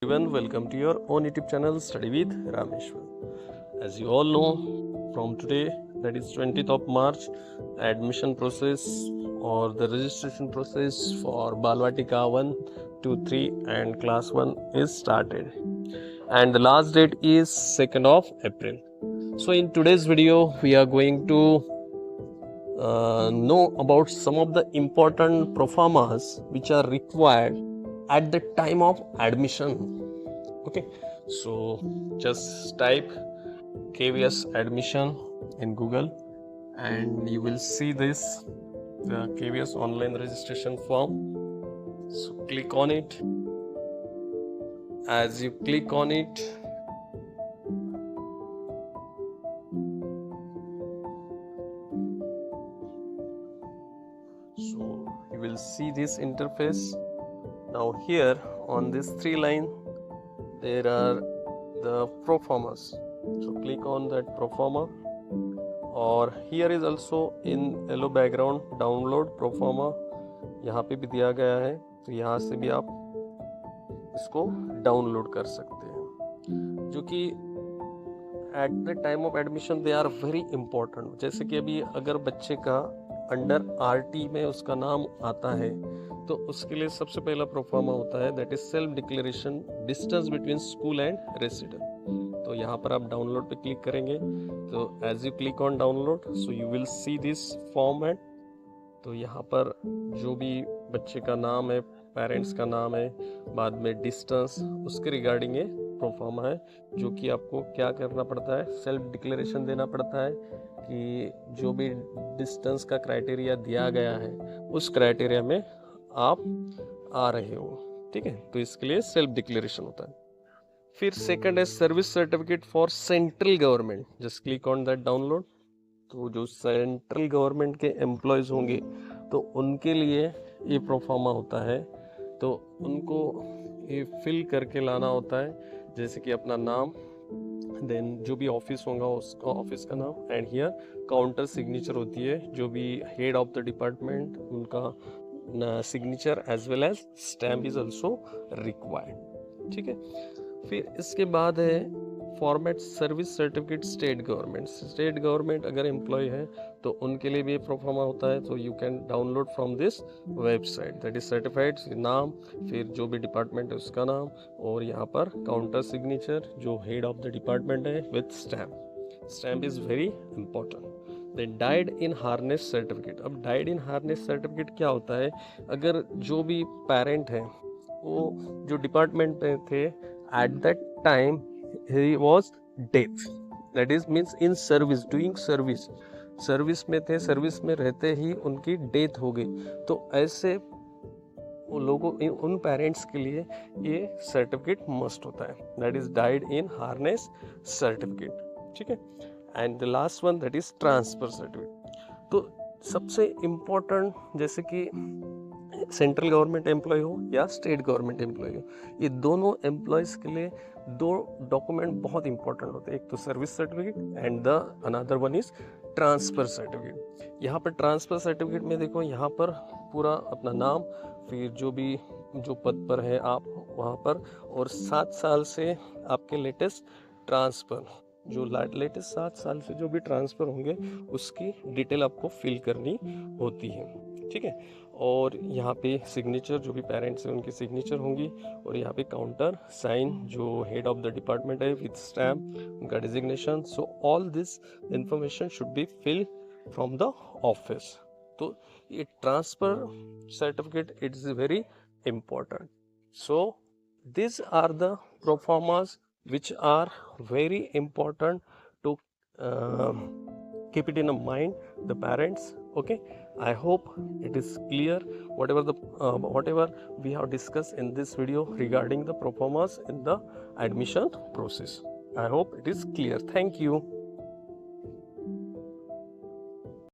Everyone, welcome to your own YouTube channel Study with Rameshwar. As you all know, from today, that is 20th of March, admission process or the registration process for Balvatika 1, 2, 3 and class 1 is started, and the last date is 2nd of April. So in today's video we are going to know about some of the important proformas which are required at the time of admission. Okay, so just type KVS admission in Google and you will see this, the KVS online registration form. So click on it. As you click on it, so you will see this interface. Now here on this 3 line there are the proformas. So click on that proforma, और here is also in yellow background download proforma, यहाँ पे भी दिया गया है, तो यहाँ से भी आप इसको डाउनलोड कर सकते हैं, जो कि at the time of admission they are very important. जैसे कि अभी अगर बच्चे का अंडर आरटी में उसका नाम आता है तो उसके लिए सबसे पहला प्रोफार्मा होता है, that is self declaration distance between school and resident. तो यहाँ पर आप डाउनलोड पे क्लिक करेंगे, तो as you click on download so you will see this format. तो यहाँ पर जो भी बच्चे का नाम है, पेरेंट्स का नाम है, बाद में डिस्टेंस, उसके रिगार्डिंग ये प्रोफार्मा है, जो कि आपको क्या करना पड़ता है, सेल्फ डिक्लेरेशन देना पड़ता है कि जो भी डिस्टेंस का क्राइटेरिया दिया गया है उस क्राइटेरिया में आप आ रहे हो. ठीक है, तो इसके लिए सेल्फ डिक्लेरेशन होता है. फिर सेकंड है service certificate for central government. Just click on that download. तो जो सेंट्रल गवर्नमेंट के एम्प्लॉयज़ होंगे तो उनके लिए ये प्रोफार्मा होता है, तो उनको ये फिल करके लाना होता है, जैसे कि अपना नाम, देन जो भी ऑफिस होगा उसका ऑफिस का नाम, एंड हियर काउंटर सिग्नेचर होती है, जो भी हेड ऑफ द डिपार्टमेंट उनका signature as well as stamp is also required. ठीक है, फिर इसके बाद है format service certificate state government. State government अगर एम्प्लॉय है तो उनके लिए भी प्रोफार्मा होता है, तो you can download from this website, that is certified नाम, फिर जो भी डिपार्टमेंट है उसका नाम, और यहाँ पर काउंटर सिग्नेचर जो हेड ऑफ द डिपार्टमेंट है with stamp. Stamp is very important. Then died in harness certificate. अब डाइड इन हार्नेस सर्टिफिकेट क्या होता है, अगर जो भी पेरेंट है वो जो डिपार्टमेंट में थे at that time he was dead, that is means in service, doing service, service में थे, सर्विस में रहते ही उनकी डेथ हो गई, तो ऐसे लोगों, उन पेरेंट्स के लिए ये सर्टिफिकेट मस्ट होता है, that is died in harness certificate. ठीक है, and the last one that is transfer certificate. तो सबसे इम्पोर्टेंट, जैसे कि सेंट्रल गवर्नमेंट एम्प्लॉय हो या स्टेट गवर्नमेंट एम्प्लॉय हो, ये दोनों एम्प्लॉयज़ के लिए दो डॉक्यूमेंट बहुत इंपॉर्टेंट होते हैं, एक तो service certificate and the another one is transfer certificate. यहाँ पर ट्रांसफ़र सर्टिफिकेट में देखो, यहाँ पर पूरा अपना नाम, फिर जो पद पर है आप वहाँ पर, और 7 साल से आपके लेटेस्ट ट्रांसफ़र, जो लेटेस्ट 7 साल से जो भी ट्रांसफ़र होंगे उसकी डिटेल आपको फिल करनी होती है. ठीक है, और यहाँ पे सिग्नेचर, जो भी पेरेंट्स हैं उनकी सिग्नेचर होंगी, और यहाँ पे काउंटर साइन जो हेड ऑफ द डिपार्टमेंट है विथ स्टैम्प, उनका designation. So all this information should be fill from the office. तो ये transfer certificate it is very important. So these are the proformas which are very important to keep it in mind, the parents. Okay, I hope it is clear whatever we have discussed in this video regarding the proformas in the admission process. I hope it is clear. Thank you.